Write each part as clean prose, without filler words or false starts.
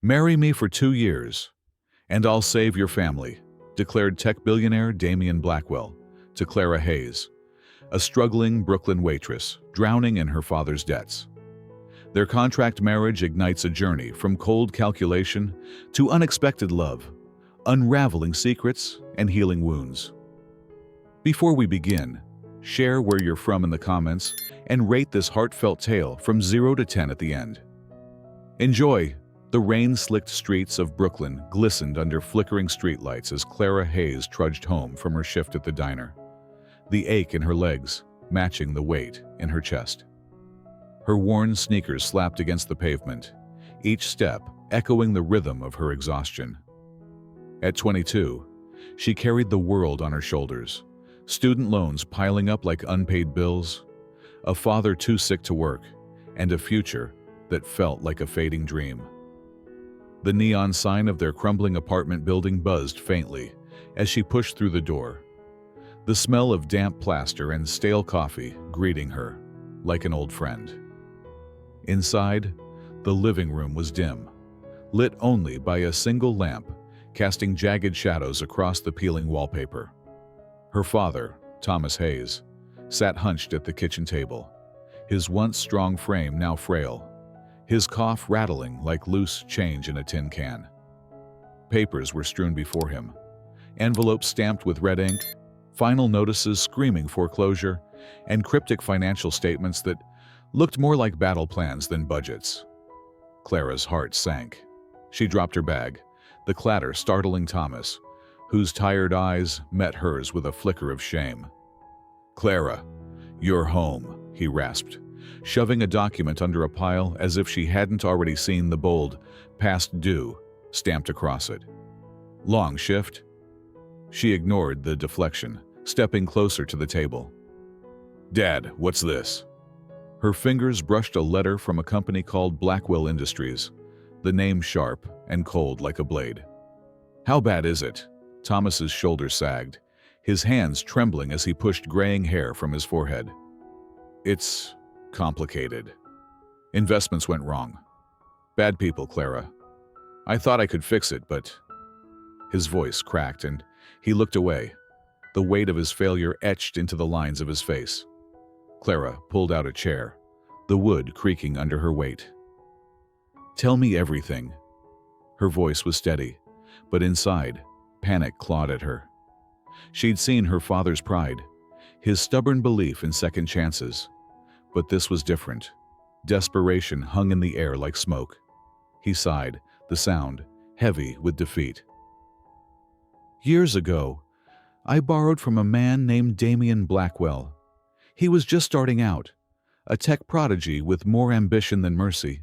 Marry me for 2 years, and I'll save your family, declared tech billionaire Damian Blackwell to Clara Hayes, a struggling Brooklyn waitress drowning in her father's debts. Their contract marriage ignites a journey from cold calculation to unexpected love, unraveling secrets and healing wounds. Before we begin, share where you're from in the comments and rate this heartfelt tale from 0 to 10 at the end. Enjoy! The rain-slicked streets of Brooklyn glistened under flickering streetlights as Clara Hayes trudged home from her shift at the diner, the ache in her legs matching the weight in her chest. Her worn sneakers slapped against the pavement, each step echoing the rhythm of her exhaustion. At 22, she carried the world on her shoulders, student loans piling up like unpaid bills, a father too sick to work, and a future that felt like a fading dream. The neon sign of their crumbling apartment building buzzed faintly as she pushed through the door, the smell of damp plaster and stale coffee greeting her like an old friend. Inside, the living room was dim, lit only by a single lamp casting jagged shadows across the peeling wallpaper. Her father, Thomas Hayes, sat hunched at the kitchen table, his once strong frame now frail, his cough rattling like loose change in a tin can. Papers were strewn before him, envelopes stamped with red ink, final notices screaming foreclosure, and cryptic financial statements that looked more like battle plans than budgets. Clara's heart sank. She dropped her bag, the clatter startling Thomas, whose tired eyes met hers with a flicker of shame. "Clara, you're home," he rasped, shoving a document under a pile as if she hadn't already seen the bold, "past due," stamped across it. "Long shift?" She ignored the deflection, stepping closer to the table. "Dad, what's this?" Her fingers brushed a letter from a company called Blackwell Industries, the name sharp and cold like a blade. "How bad is it?" Thomas's shoulders sagged, his hands trembling as he pushed graying hair from his forehead. "It's complicated. Investments went wrong. Bad people, Clara. I thought I could fix it, but..." His voice cracked and he looked away, the weight of his failure etched into the lines of his face. Clara pulled out a chair, the wood creaking under her weight. "Tell me everything." Her voice was steady, but inside, panic clawed at her. She'd seen her father's pride, his stubborn belief in second chances. But this was different. Desperation hung in the air like smoke. He sighed, the sound heavy with defeat. "Years ago, I borrowed from a man named Damian Blackwell. He was just starting out, a tech prodigy with more ambition than mercy.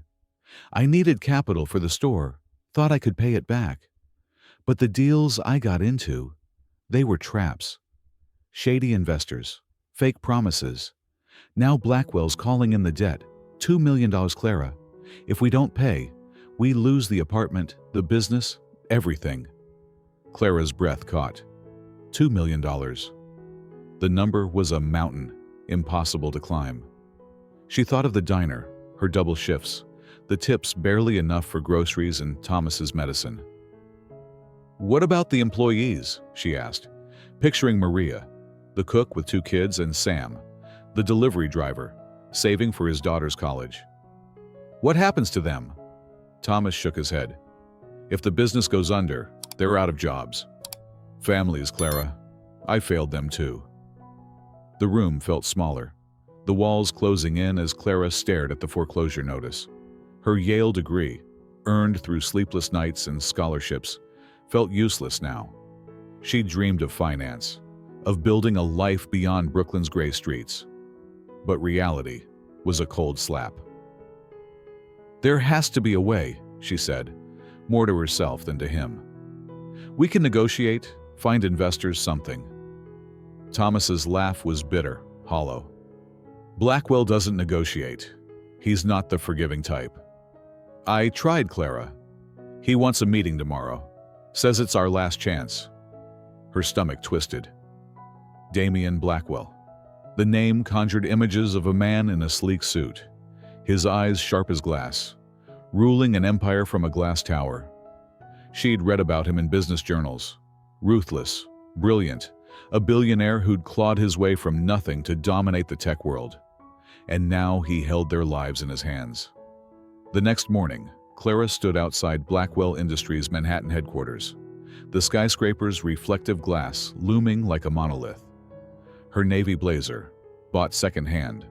I needed capital for the store, thought I could pay it back. But the deals I got into, they were traps. Shady investors, fake promises. Now Blackwell's calling in the debt, $2 million, Clara. If we don't pay, we lose the apartment, the business, everything." Clara's breath caught. $2 million. The number was a mountain, impossible to climb. She thought of the diner, her double shifts, the tips barely enough for groceries and Thomas's medicine. "What about the employees?" she asked, picturing Maria, the cook with 2 kids, and Sam, the delivery driver, saving for his daughter's college. "What happens to them?" Thomas shook his head. "If the business goes under, they're out of jobs. Families, Clara. I failed them too." The room felt smaller, the walls closing in as Clara stared at the foreclosure notice. Her Yale degree, earned through sleepless nights and scholarships, felt useless now. She dreamed of finance, of building a life beyond Brooklyn's gray streets. But reality was a cold slap. "There has to be a way," she said, more to herself than to him. "We can negotiate, find investors, something." Thomas's laugh was bitter, hollow. "Blackwell doesn't negotiate. He's not the forgiving type." "I tried, Clara. He wants a meeting tomorrow. Says it's our last chance." Her stomach twisted. Damian Blackwell. The name conjured images of a man in a sleek suit, his eyes sharp as glass, ruling an empire from a glass tower. She'd read about him in business journals. Ruthless, brilliant, a billionaire who'd clawed his way from nothing to dominate the tech world. And now he held their lives in his hands. The next morning, Clara stood outside Blackwell Industries' Manhattan headquarters, the skyscraper's reflective glass looming like a monolith. Her navy blazer, bought secondhand,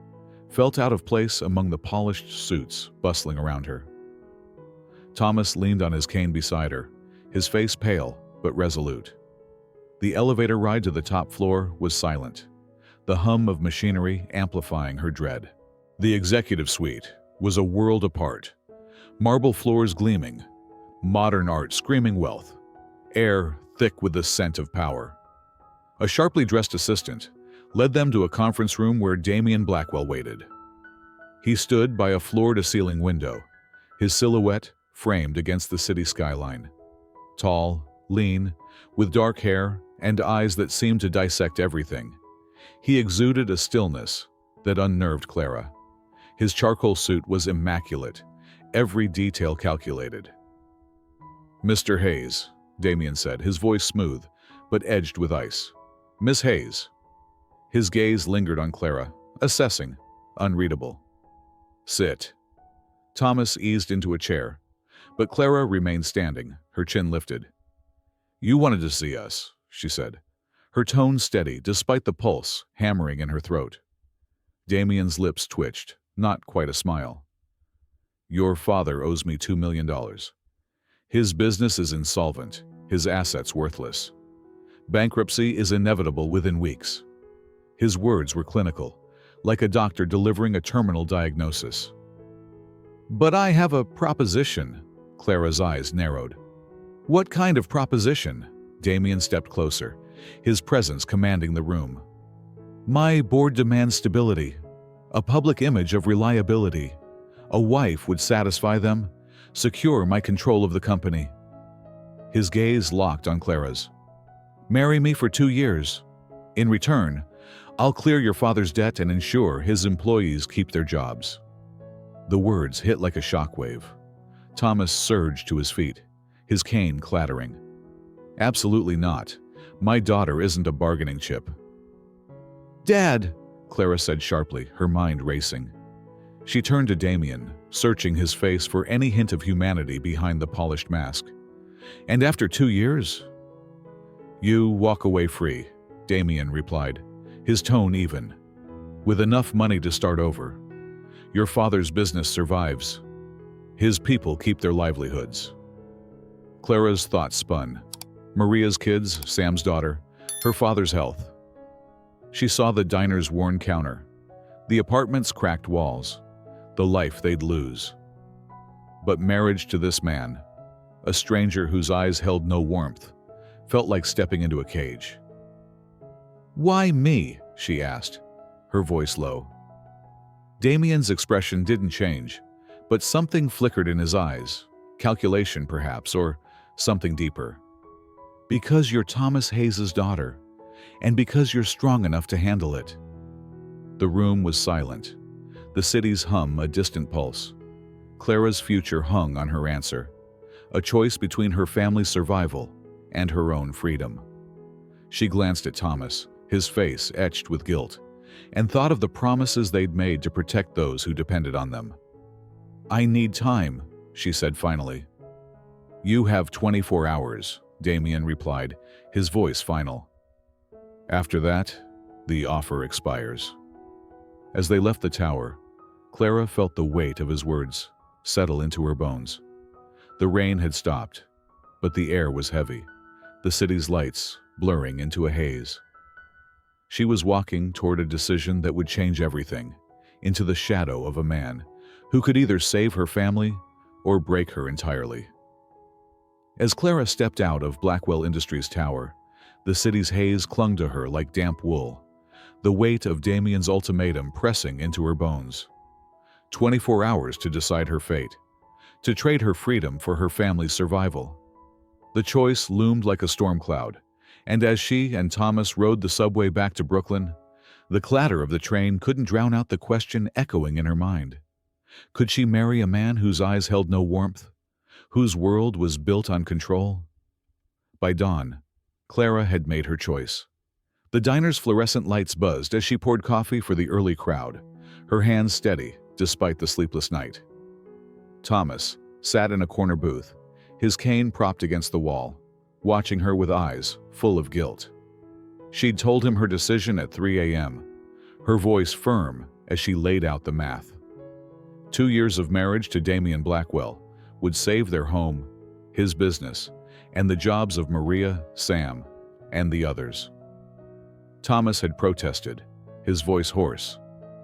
felt out of place among the polished suits bustling around her. Thomas leaned on his cane beside her, his face pale but resolute. The elevator ride to the top floor was silent, the hum of machinery amplifying her dread. The executive suite was a world apart, marble floors gleaming, modern art screaming wealth, air thick with the scent of power. A sharply dressed assistant led them to a conference room where Damien Blackwell waited. He stood by a floor-to-ceiling window, his silhouette framed against the city skyline. Tall, lean, with dark hair and eyes that seemed to dissect everything, he exuded a stillness that unnerved Clara. His charcoal suit was immaculate, every detail calculated. "Mr. Hayes," Damien said, his voice smooth, but edged with ice. "Miss Hayes." His gaze lingered on Clara, assessing, unreadable. "Sit." Thomas eased into a chair, but Clara remained standing, her chin lifted. "You wanted to see us," she said, her tone steady despite the pulse hammering in her throat. Damien's lips twitched, not quite a smile. "Your father owes me $2 million. His business is insolvent, his assets worthless. Bankruptcy is inevitable within weeks." His words were clinical, like a doctor delivering a terminal diagnosis. "But I have a proposition." Clara's eyes narrowed. "What kind of proposition?" Damien stepped closer, his presence commanding the room. "My board demands stability, a public image of reliability. A wife would satisfy them, secure my control of the company." His gaze locked on Clara's. "Marry me for 2 years. In return, I'll clear your father's debt and ensure his employees keep their jobs." The words hit like a shockwave. Thomas surged to his feet, his cane clattering. "Absolutely not. My daughter isn't a bargaining chip." "Dad," Clara said sharply, her mind racing. She turned to Damien, searching his face for any hint of humanity behind the polished mask. "And after 2 years?" "You walk away free," Damien replied, his tone even. "With enough money to start over. Your father's business survives. His people keep their livelihoods." Clara's thoughts spun. Maria's kids, Sam's daughter, her father's health. She saw the diner's worn counter, the apartment's cracked walls, the life they'd lose. But marriage to this man, a stranger whose eyes held no warmth, felt like stepping into a cage. "Why me?" she asked, her voice low. Damien's expression didn't change, but something flickered in his eyes, calculation perhaps, or something deeper. "Because you're Thomas Hayes' daughter, and because you're strong enough to handle it." The room was silent, the city's hum a distant pulse. Clara's future hung on her answer, a choice between her family's survival and her own freedom. She glanced at Thomas, his face etched with guilt, and thought of the promises they'd made to protect those who depended on them. "I need time," she said finally. "You have 24 hours, Damien replied, his voice final. "After that, the offer expires." As they left the tower, Clara felt the weight of his words settle into her bones. The rain had stopped, but the air was heavy, the city's lights blurring into a haze. She was walking toward a decision that would change everything, into the shadow of a man who could either save her family or break her entirely. As Clara stepped out of Blackwell Industries' tower, the city's haze clung to her like damp wool, the weight of Damien's ultimatum pressing into her bones. 24 hours to decide her fate, to trade her freedom for her family's survival. The choice loomed like a storm cloud, and as she and Thomas rode the subway back to Brooklyn, the clatter of the train couldn't drown out the question echoing in her mind. Could she marry a man whose eyes held no warmth, whose world was built on control? By dawn, Clara had made her choice. The diner's fluorescent lights buzzed as she poured coffee for the early crowd, her hands steady despite the sleepless night. Thomas sat in a corner booth, his cane propped against the wall, watching her with eyes full of guilt. She'd told him her decision at 3 a.m., her voice firm as she laid out the math. 2 years of marriage to Damien Blackwell would save their home, his business, and the jobs of Maria, Sam, and the others. Thomas had protested, his voice hoarse,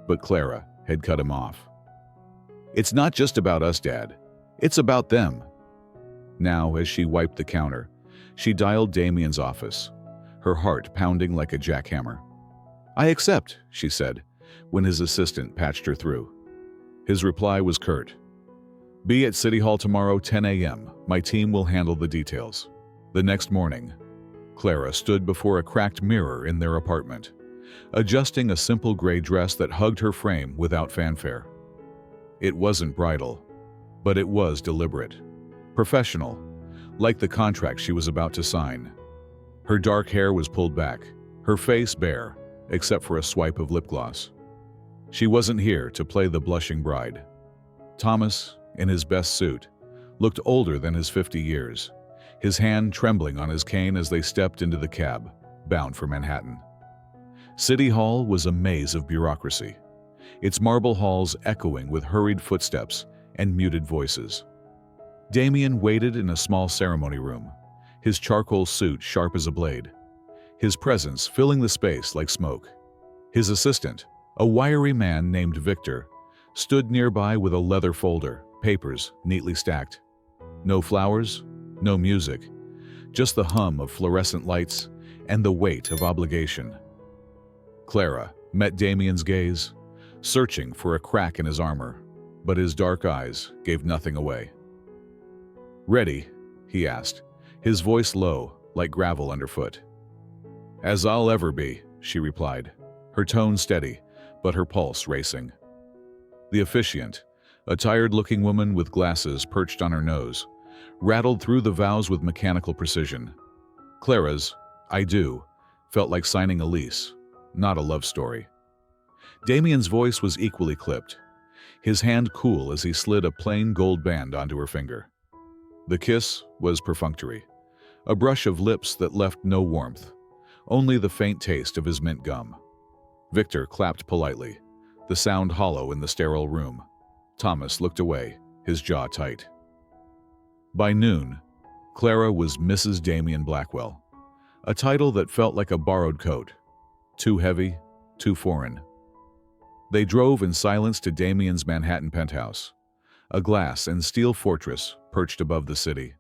but Clara had cut him off. "It's not just about us, Dad. It's about them." Now, as she wiped the counter, she dialed Damien's office, her heart pounding like a jackhammer. "I accept," she said, when his assistant patched her through. His reply was curt. "Be at City Hall tomorrow, 10 a.m. My team will handle the details." The next morning, Clara stood before a cracked mirror in their apartment, adjusting a simple gray dress that hugged her frame without fanfare. It wasn't bridal, but it was deliberate, professional, like the contract she was about to sign. Her dark hair was pulled back, her face bare, except for a swipe of lip gloss. She wasn't here to play the blushing bride. Thomas, in his best suit, looked older than his 50 years, his hand trembling on his cane as they stepped into the cab, bound for Manhattan. City Hall was a maze of bureaucracy, its marble halls echoing with hurried footsteps and muted voices. Damien waited in a small ceremony room, his charcoal suit sharp as a blade, his presence filling the space like smoke. His assistant, a wiry man named Victor, stood nearby with a leather folder, papers neatly stacked. No flowers, no music, just the hum of fluorescent lights and the weight of obligation. Clara met Damien's gaze, searching for a crack in his armor, but his dark eyes gave nothing away. "Ready?" he asked, his voice low, like gravel underfoot. "As I'll ever be," she replied, her tone steady, but her pulse racing. The officiant, a tired-looking woman with glasses perched on her nose, rattled through the vows with mechanical precision. Clara's "I do" felt like signing a lease, not a love story. Damien's voice was equally clipped, his hand cool as he slid a plain gold band onto her finger. The kiss was perfunctory, a brush of lips that left no warmth, only the faint taste of his mint gum. Victor clapped politely, the sound hollow in the sterile room. Thomas looked away, his jaw tight. By noon, Clara was Mrs. Damien Blackwell, a title that felt like a borrowed coat, too heavy, too foreign. They drove in silence to Damien's Manhattan penthouse, a glass and steel fortress perched above the city.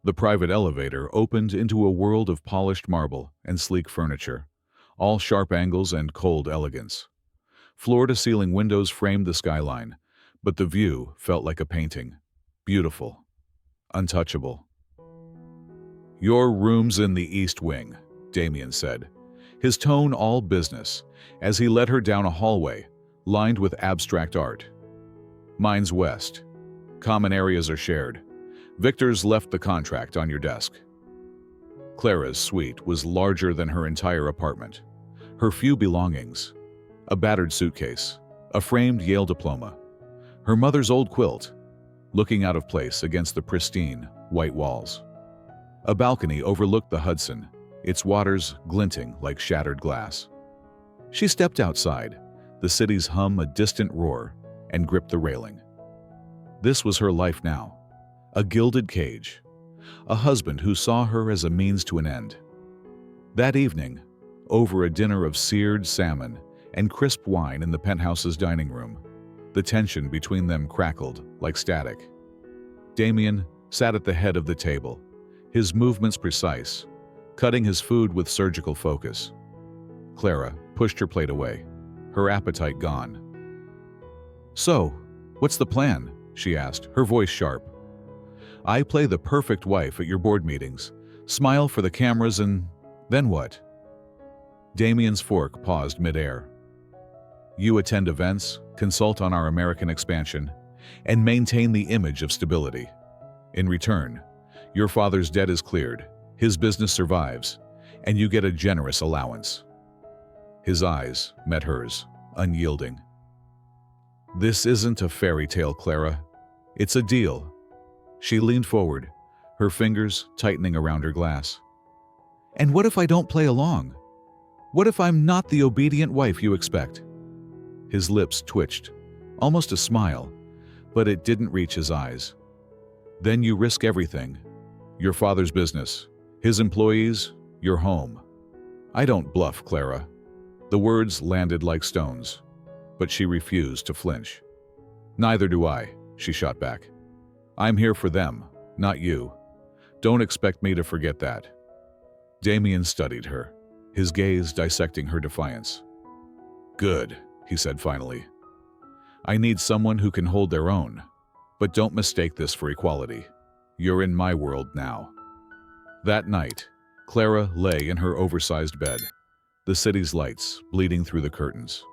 The private elevator opened into a world of polished marble and sleek furniture, all sharp angles and cold elegance. Floor-to-ceiling windows framed the skyline, but the view felt like a painting, beautiful, untouchable. "Your room's in the East Wing," Damien said, his tone all business, as he led her down a hallway lined with abstract art. "Mine's West. Common areas are shared. Victor's left the contract on your desk." Clara's suite was larger than her entire apartment. Her few belongings, a battered suitcase, a framed Yale diploma, her mother's old quilt, looking out of place against the pristine, white walls. A balcony overlooked the Hudson, its waters glinting like shattered glass. She stepped outside, the city's hum a distant roar, and gripped the railing. This was her life now, a gilded cage, a husband who saw her as a means to an end. That evening, over a dinner of seared salmon and crisp wine in the penthouse's dining room, the tension between them crackled like static. Damien sat at the head of the table, his movements precise, cutting his food with surgical focus. Clara pushed her plate away, her appetite gone. "So, what's the plan?" she asked, her voice sharp. "I play the perfect wife at your board meetings, smile for the cameras, and then what?" Damien's fork paused midair. "You attend events, consult on our American expansion, and maintain the image of stability. In return, your father's debt is cleared, his business survives, and you get a generous allowance." His eyes met hers, unyielding. "This isn't a fairy tale, Clara. It's a deal." She leaned forward, her fingers tightening around her glass. "And what if I don't play along? What if I'm not the obedient wife you expect?" His lips twitched, almost a smile, but it didn't reach his eyes. "Then you risk everything. Your father's business, his employees, your home." "I don't bluff, Clara." The words landed like stones, but she refused to flinch. "Neither do I," she shot back. "I'm here for them, not you. Don't expect me to forget that." Damien studied her, his gaze dissecting her defiance. "Good," he said finally. "I need someone who can hold their own, but don't mistake this for equality. You're in my world now." That night, Clara lay in her oversized bed, the city's lights bleeding through the curtains.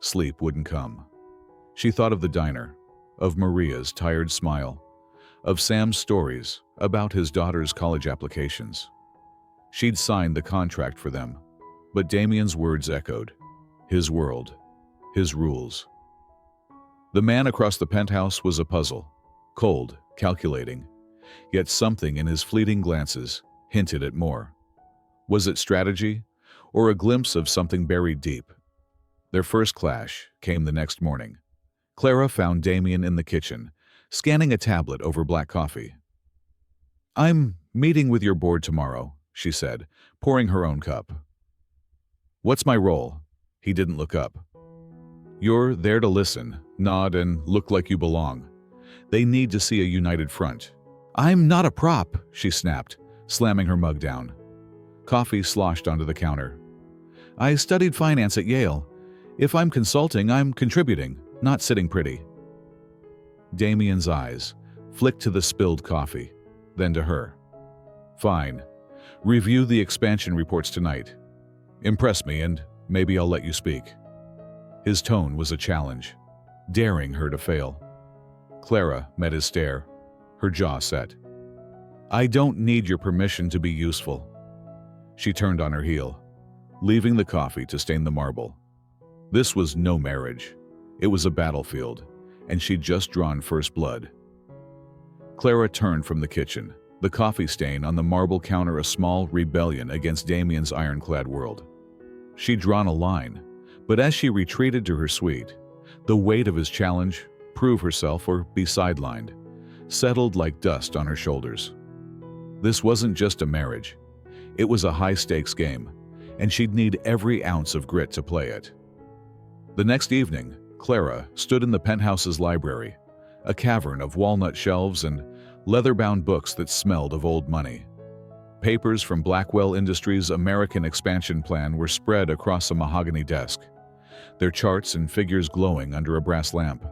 Sleep wouldn't come. She thought of the diner, of Maria's tired smile, of Sam's stories about his daughter's college applications. She'd signed the contract for them, but Damien's words echoed. His world, his rules. The man across the penthouse was a puzzle, cold, calculating, yet something in his fleeting glances hinted at more. Was it strategy, or a glimpse of something buried deep? Their first clash came the next morning. Clara found Damien in the kitchen, scanning a tablet over black coffee. "I'm meeting with your board tomorrow," she said, pouring her own cup. "What's my role?" He didn't look up. "You're there to listen, nod, and look like you belong. They need to see a united front." "I'm not a prop," she snapped, slamming her mug down. Coffee sloshed onto the counter. "I studied finance at Yale. If I'm consulting, I'm contributing, not sitting pretty." Damien's eyes flicked to the spilled coffee, then to her. "Fine. Review the expansion reports tonight. Impress me, and maybe I'll let you speak." His tone was a challenge, daring her to fail. Clara met his stare, her jaw set. "I don't need your permission to be useful." She turned on her heel, leaving the coffee to stain the marble. This was no marriage. It was a battlefield, and she'd just drawn first blood. Clara turned from the kitchen, the coffee stain on the marble counter a small rebellion against Damien's ironclad world. She'd drawn a line, but as she retreated to her suite, the weight of his challenge, prove herself or be sidelined, settled like dust on her shoulders. This wasn't just a marriage. It was a high-stakes game, and she'd need every ounce of grit to play it. The next evening, Clara stood in the penthouse's library, a cavern of walnut shelves and leather-bound books that smelled of old money. Papers from Blackwell Industries' American expansion plan were spread across a mahogany desk, their charts and figures glowing under a brass lamp.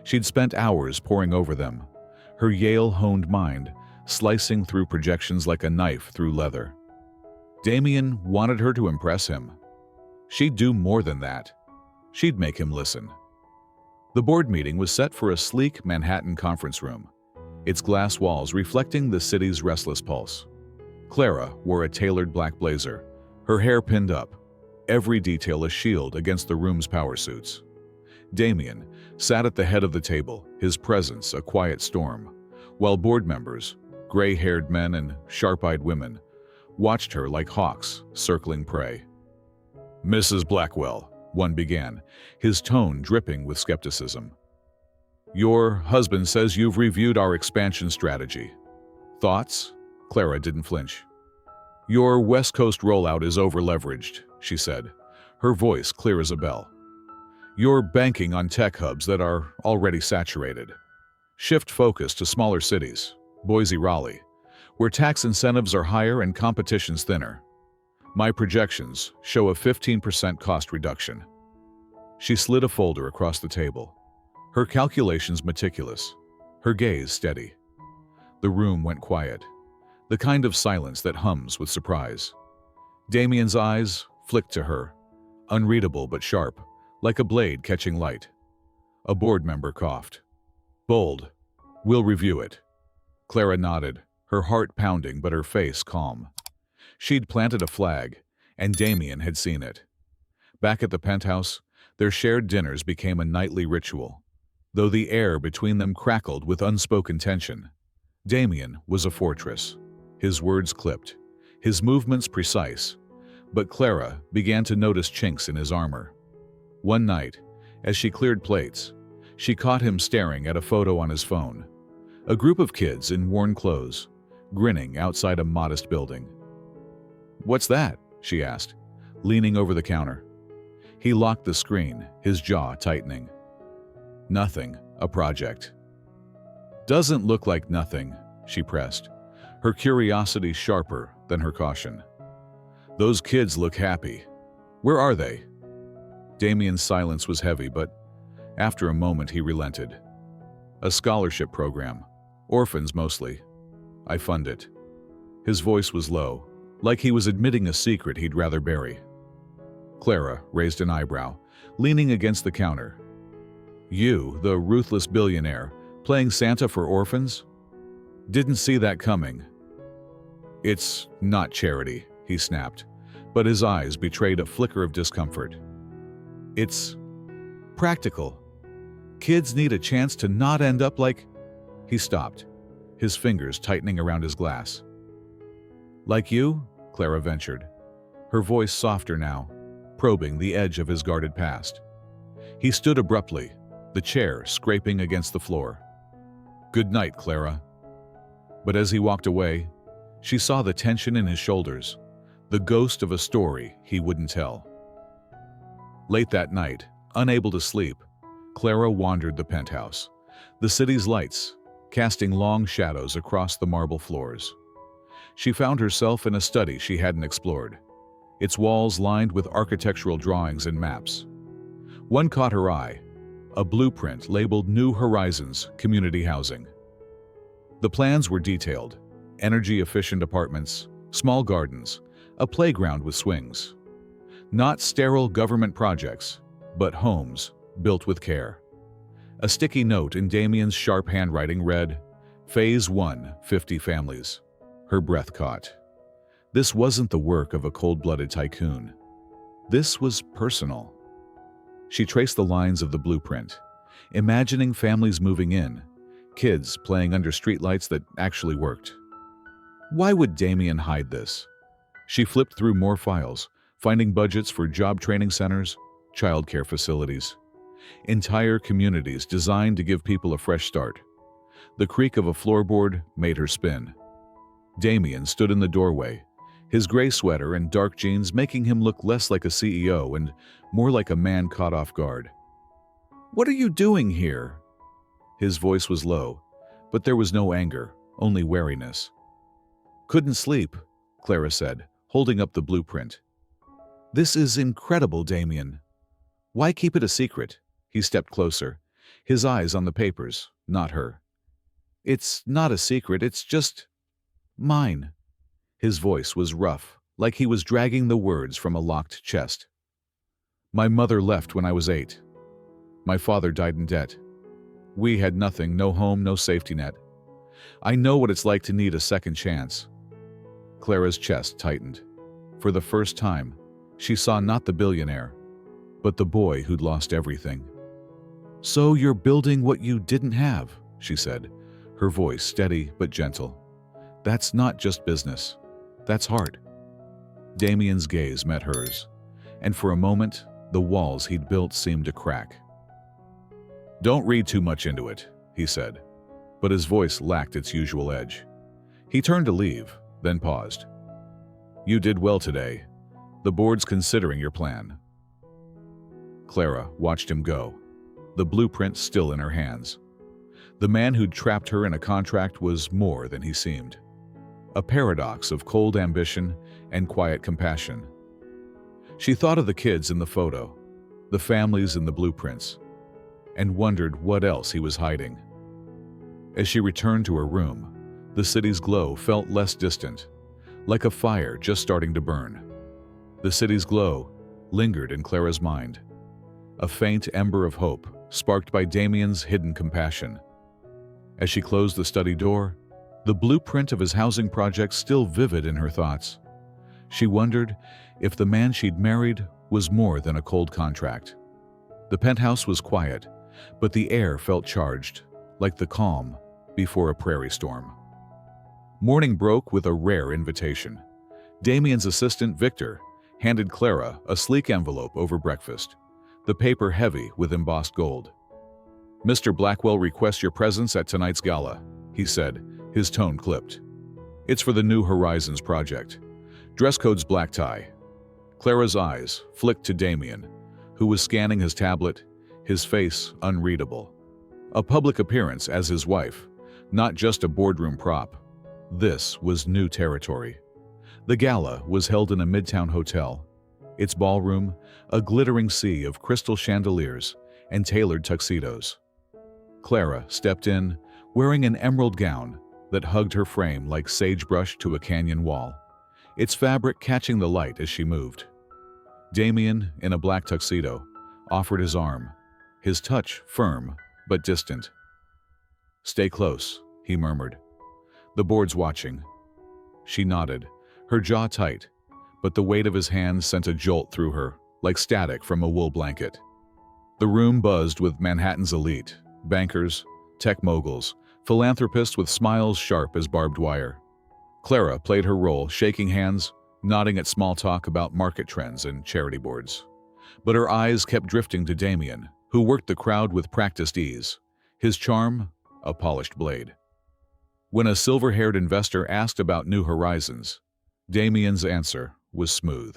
She'd spent hours poring over them, her Yale-honed mind slicing through projections like a knife through leather. Damien wanted her to impress him. She'd do more than that. She'd make him listen. The board meeting was set for a sleek Manhattan conference room, its glass walls reflecting the city's restless pulse. Clara wore a tailored black blazer, her hair pinned up, every detail a shield against the room's power suits. Damien sat at the head of the table, his presence a quiet storm, while board members, gray-haired men and sharp-eyed women, watched her like hawks circling prey. "Mrs. Blackwell," one began, his tone dripping with skepticism. "Your husband says you've reviewed our expansion strategy. Thoughts?" Clara didn't flinch. "Your West Coast rollout is over-leveraged," she said, her voice clear as a bell. "You're banking on tech hubs that are already saturated. Shift focus to smaller cities, Boise, Raleigh, where tax incentives are higher and competition's thinner. My projections show a 15% cost reduction." She slid a folder across the table, her calculations meticulous, her gaze steady. The room went quiet, the kind of silence that hums with surprise. Damien's eyes flicked to her, unreadable but sharp, like a blade catching light. A board member coughed. Bold. We'll review it. Clara nodded, her heart pounding but her face calm. She'd planted a flag, and Damien had seen it. Back at the penthouse, their shared dinners became a nightly ritual. Though the air between them crackled with unspoken tension, Damien was a fortress. His words clipped, his movements precise, but Clara began to notice chinks in his armor. One night, as she cleared plates, she caught him staring at a photo on his phone. A group of kids in worn clothes, grinning outside a modest building. "What's that?" she asked, leaning over the counter. He locked the screen, his jaw tightening. "Nothing, a project." "Doesn't look like nothing," she pressed, her curiosity sharper than her caution. "Those kids look happy. Where are they?" Damien's silence was heavy, but after a moment he relented. "A scholarship program. Orphans mostly. I fund it." His voice was low, like he was admitting a secret he'd rather bury. Clara raised an eyebrow, leaning against the counter. "You, the ruthless billionaire, playing Santa for orphans? Didn't see that coming." "It's not charity," he snapped, but his eyes betrayed a flicker of discomfort. "It's practical. Kids need a chance to not end up like—" He stopped, his fingers tightening around his glass. "Like you?" Clara ventured, her voice softer now, probing the edge of his guarded past. He stood abruptly, the chair scraping against the floor. "Good night, Clara." But as he walked away, she saw the tension in his shoulders, the ghost of a story he wouldn't tell. Late that night, unable to sleep, Clara wandered the penthouse, the city's lights casting long shadows across the marble floors. She found herself in a study she hadn't explored, its walls lined with architectural drawings and maps. One caught her eye, a blueprint labeled New Horizons Community Housing. The plans were detailed: energy-efficient apartments, small gardens, a playground with swings. Not sterile government projects, but homes built with care. A sticky note in Damien's sharp handwriting read, "Phase 1, 50 families." Her breath caught. This wasn't the work of a cold-blooded tycoon. This was personal. She traced the lines of the blueprint, imagining families moving in, kids playing under streetlights that actually worked. Why would Damien hide this? She flipped through more files, finding budgets for job training centers, childcare facilities, entire communities designed to give people a fresh start. The creak of a floorboard made her spin. Damien stood in the doorway, his gray sweater and dark jeans making him look less like a CEO and more like a man caught off guard. "What are you doing here?" His voice was low, but there was no anger, only wariness. "Couldn't sleep," Clara said, holding up the blueprint. "This is incredible, Damien. Why keep it a secret?" He stepped closer, his eyes on the papers, not her. "It's not a secret, it's just mine." His voice was rough, like he was dragging the words from a locked chest. "My mother left when I was 8. My father died in debt. We had nothing, no home, no safety net. I know what it's like to need a second chance." Clara's chest tightened. For the first time, she saw not the billionaire, but the boy who'd lost everything. "So you're building what you didn't have," she said, her voice steady but gentle. "That's not just business. That's heart." Damien's gaze met hers, and for a moment, the walls he'd built seemed to crack. "Don't read too much into it," he said, but his voice lacked its usual edge. He turned to leave, then paused. "You did well today. The board's considering your plan." Clara watched him go, the blueprint still in her hands. The man who'd trapped her in a contract was more than he seemed. A paradox of cold ambition and quiet compassion. She thought of the kids in the photo, the families in the blueprints, and wondered what else he was hiding. As she returned to her room, the city's glow felt less distant, like a fire just starting to burn. The city's glow lingered in Clara's mind, a faint ember of hope sparked by Damien's hidden compassion. As she closed the study door, the blueprint of his housing project still vivid in her thoughts. She wondered if the man she'd married was more than a cold contract. The penthouse was quiet, but the air felt charged, like the calm before a prairie storm. Morning broke with a rare invitation. Damien's assistant, Victor, handed Clara a sleek envelope over breakfast, the paper heavy with embossed gold. "Mr. Blackwell requests your presence at tonight's gala," he said, his tone clipped. "It's for the New Horizons project. Dress code's black tie." Clara's eyes flicked to Damien, who was scanning his tablet, his face unreadable. A public appearance as his wife, not just a boardroom prop. This was new territory. The gala was held in a midtown hotel. Its ballroom, a glittering sea of crystal chandeliers and tailored tuxedos. Clara stepped in, wearing an emerald gown that hugged her frame like sagebrush to a canyon wall, its fabric catching the light as she moved. Damien, in a black tuxedo, offered his arm, his touch firm but distant. "Stay close," he murmured. "The board's watching." She nodded, her jaw tight, but the weight of his hand sent a jolt through her, like static from a wool blanket. The room buzzed with Manhattan's elite, bankers, tech moguls, philanthropists with smiles sharp as barbed wire. Clara played her role, shaking hands, nodding at small talk about market trends and charity boards. But her eyes kept drifting to Damien, who worked the crowd with practiced ease, his charm a polished blade. When a silver-haired investor asked about New Horizons, Damien's answer was smooth.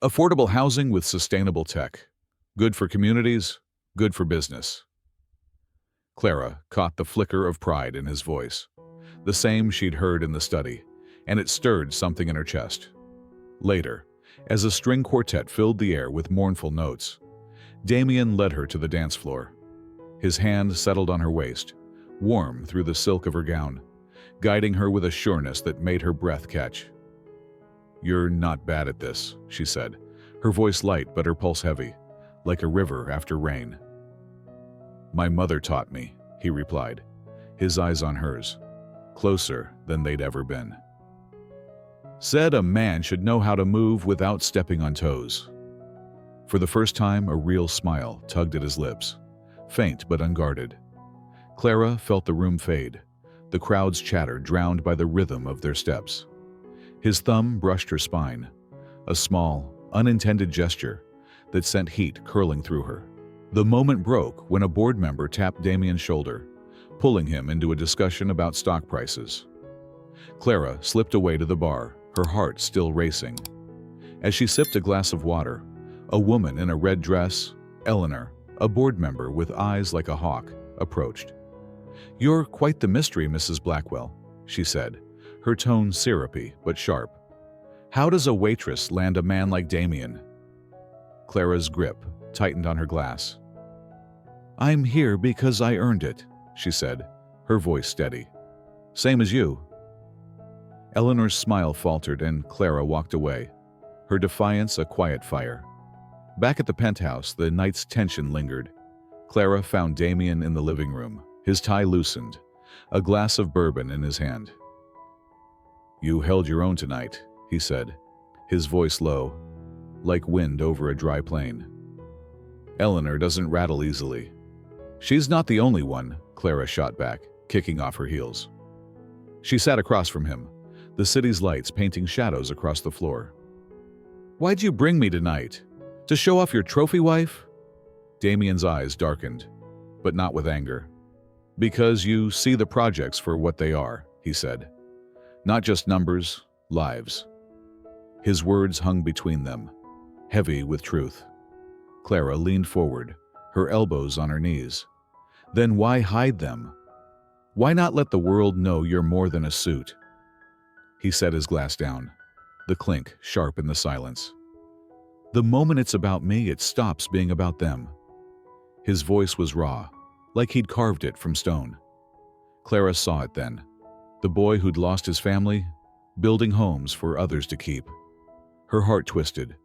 "Affordable housing with sustainable tech. Good for communities, good for business." Clara caught the flicker of pride in his voice, the same she'd heard in the study, and it stirred something in her chest. Later, as a string quartet filled the air with mournful notes, Damien led her to the dance floor. His hand settled on her waist, warm through the silk of her gown, guiding her with a sureness that made her breath catch. "You're not bad at this," she said, her voice light but her pulse heavy, like a river after rain. "My mother taught me," he replied, his eyes on hers, closer than they'd ever been. "Said a man should know how to move without stepping on toes." For the first time, a real smile tugged at his lips, faint but unguarded. Clara felt the room fade, the crowd's chatter drowned by the rhythm of their steps. His thumb brushed her spine, a small, unintended gesture that sent heat curling through her. The moment broke when a board member tapped Damien's shoulder, pulling him into a discussion about stock prices. Clara slipped away to the bar, her heart still racing. As she sipped a glass of water, a woman in a red dress, Eleanor, a board member with eyes like a hawk, approached. "You're quite the mystery, Mrs. Blackwell," she said, her tone syrupy but sharp. "How does a waitress land a man like Damien?" Clara's grip tightened on her glass. "I'm here because I earned it," she said, her voice steady. "Same as you." Eleanor's smile faltered and Clara walked away, her defiance a quiet fire. Back at the penthouse, the night's tension lingered. Clara found Damien in the living room, his tie loosened, a glass of bourbon in his hand. "You held your own tonight," he said, his voice low, like wind over a dry plain. "Eleanor doesn't rattle easily." "She's not the only one," Clara shot back, kicking off her heels. She sat across from him, the city's lights painting shadows across the floor. "Why'd you bring me tonight? To show off your trophy wife?" Damien's eyes darkened, but not with anger. "Because you see the projects for what they are," he said. "Not just numbers, lives." His words hung between them, heavy with truth. Clara leaned forward, her elbows on her knees. "Then why hide them? Why not let the world know you're more than a suit?" He set his glass down, the clink sharp in the silence. "The moment it's about me, it stops being about them." His voice was raw, like he'd carved it from stone. Clara saw it then. The boy who'd lost his family, building homes for others to keep. Her heart twisted,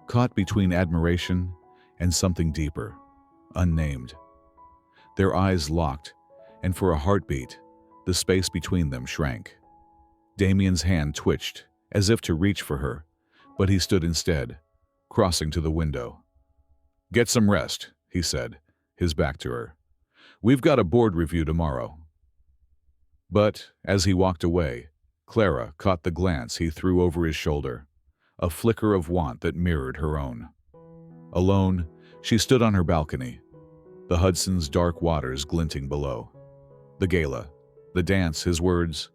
caught between admiration and something deeper. unnamed. Their eyes locked, and for a heartbeat, the space between them shrank. Damien's hand twitched, as if to reach for her, but he stood instead, crossing to the window. "Get some rest," he said, his back to her. "We've got a board review tomorrow." But as he walked away, Clara caught the glance he threw over his shoulder, a flicker of want that mirrored her own. Alone, she stood on her balcony, the Hudson's dark waters glinting below. The gala, the dance, his words,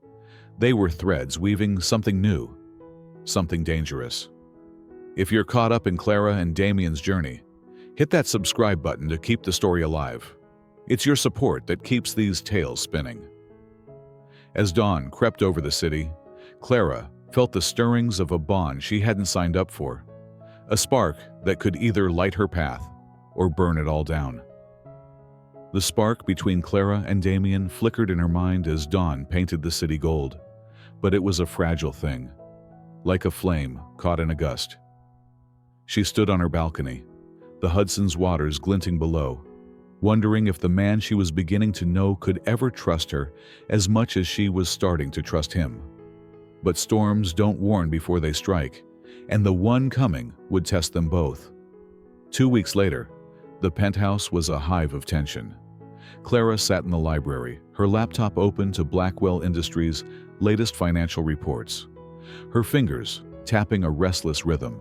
they were threads weaving something new, something dangerous. If you're caught up in Clara and Damien's journey, hit that subscribe button to keep the story alive. It's your support that keeps these tales spinning. As dawn crept over the city, Clara felt the stirrings of a bond she hadn't signed up for, a spark that could either light her path or burn it all down. The spark between Clara and Damien flickered in her mind as dawn painted the city gold, but it was a fragile thing, like a flame caught in a gust. She stood on her balcony, the Hudson's waters glinting below, wondering if the man she was beginning to know could ever trust her as much as she was starting to trust him. But storms don't warn before they strike, and the one coming would test them both. 2 weeks later, the penthouse was a hive of tension. Clara sat in the library, her laptop open to Blackwell Industries' latest financial reports, her fingers tapping a restless rhythm.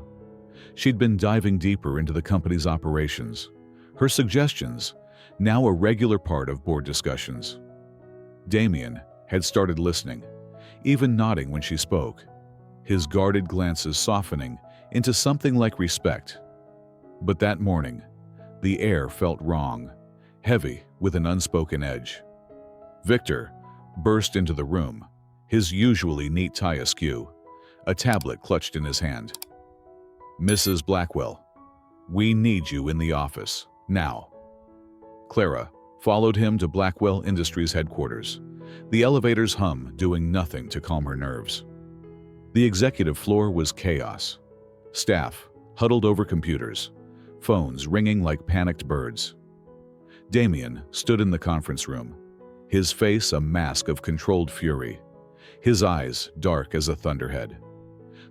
She'd been diving deeper into the company's operations, her suggestions now a regular part of board discussions. Damien had started listening, even nodding when she spoke, his guarded glances softening into something like respect. But that morning, the air felt wrong, heavy with an unspoken edge. Victor burst into the room, his usually neat tie askew, a tablet clutched in his hand. "Mrs. Blackwell, we need you in the office, now." Clara followed him to Blackwell Industries headquarters, the elevator's hum doing nothing to calm her nerves. The executive floor was chaos. Staff huddled over computers, phones ringing like panicked birds. Damien stood in the conference room, his face a mask of controlled fury, his eyes dark as a thunderhead.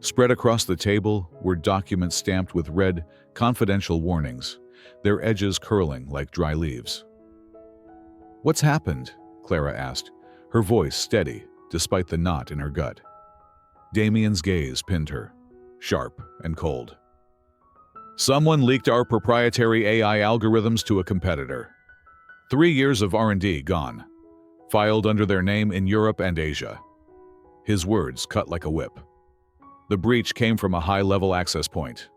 Spread across the table were documents stamped with red, confidential warnings, their edges curling like dry leaves. "What's happened?" Clara asked, her voice steady despite the knot in her gut. Damien's gaze pinned her, sharp and cold. "Someone leaked our proprietary AI algorithms to a competitor. 3 years of R&D gone, filed under their name in Europe and Asia." His words cut like a whip. "The breach came from a high-level access point.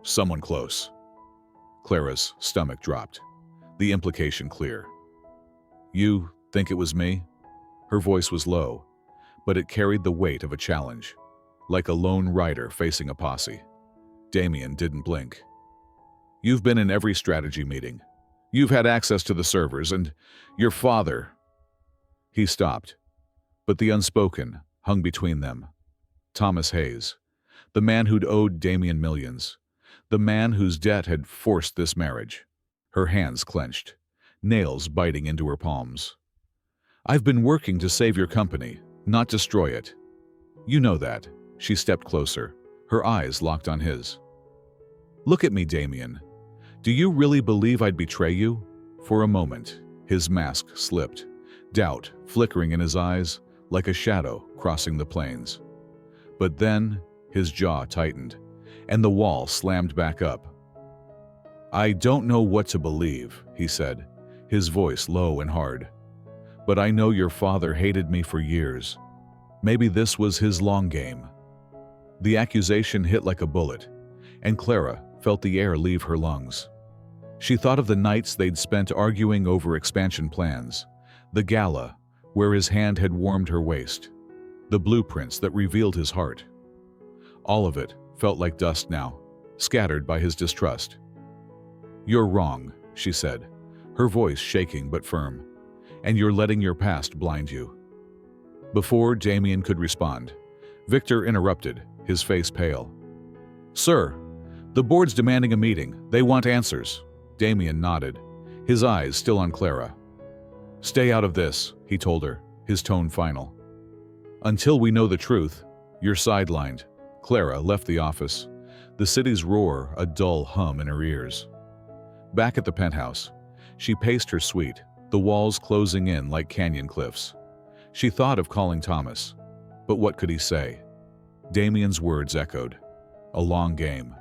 Someone close." Clara's stomach dropped, the implication clear. "You think it was me?" Her voice was low, but it carried the weight of a challenge, like a lone rider facing a posse. Damien didn't blink. "You've been in every strategy meeting. You've had access to the servers, and your father—" He stopped, but the unspoken hung between them. Thomas Hayes, the man who'd owed Damien millions, the man whose debt had forced this marriage. Her hands clenched, nails biting into her palms. "I've been working to save your company, not destroy it. You know that." She stepped closer, her eyes locked on his. "Look at me, Damien. Do you really believe I'd betray you?" For a moment, his mask slipped, doubt flickering in his eyes like a shadow crossing the plains. But then his jaw tightened, and the wall slammed back up. "I don't know what to believe," he said, his voice low and hard. "But I know your father hated me for years. Maybe this was his long game." The accusation hit like a bullet, and Clara felt the air leave her lungs. She thought of the nights they'd spent arguing over expansion plans, the gala where his hand had warmed her waist, the blueprints that revealed his heart. All of it felt like dust now, scattered by his distrust. "You're wrong," she said, her voice shaking but firm, "and you're letting your past blind you." Before Damien could respond, Victor interrupted, his face pale. "Sir, the board's demanding a meeting. They want answers." Damien nodded, his eyes still on Clara. "Stay out of this," he told her, his tone final. "Until we know the truth, you're sidelined." Clara left the office, the city's roar a dull hum in her ears. Back at the penthouse, she paced her suite, the walls closing in like canyon cliffs. She thought of calling Thomas, but what could he say? Damien's words echoed. A long game.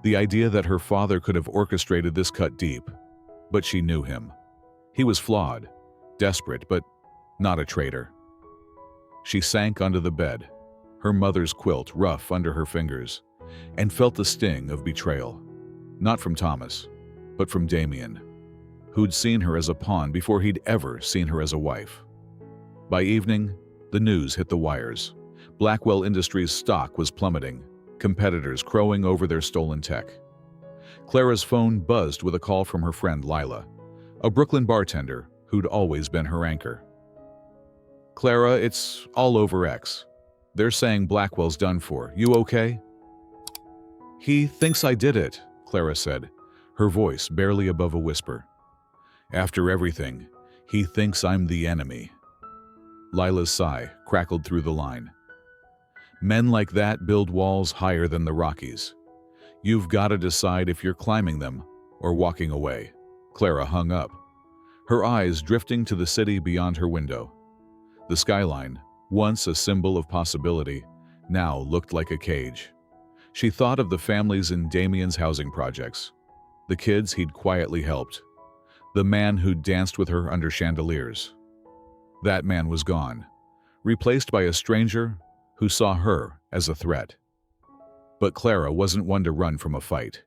The idea that her father could have orchestrated this cut deep. But she knew him. He was flawed, desperate, but not a traitor. She sank onto the bed, her mother's quilt rough under her fingers, and felt the sting of betrayal. Not from Thomas, but from Damien, who'd seen her as a pawn before he'd ever seen her as a wife. By evening, the news hit the wires. Blackwell Industries' stock was plummeting, competitors crowing over their stolen tech. Clara's phone buzzed with a call from her friend Lila, a Brooklyn bartender who'd always been her anchor. "Clara, it's all over X. They're saying Blackwell's done for. You okay?" "He thinks I did it," Clara said, her voice barely above a whisper. "After everything, he thinks I'm the enemy." Lila's sigh crackled through the line. "Men like that build walls higher than the Rockies. You've got to decide if you're climbing them or walking away." Clara hung up, her eyes drifting to the city beyond her window. The skyline, once a symbol of possibility, now looked like a cage. She thought of the families in Damien's housing projects, the kids he'd quietly helped, the man who'd danced with her under chandeliers. That man was gone, replaced by a stranger who saw her as a threat. But Clara wasn't one to run from a fight.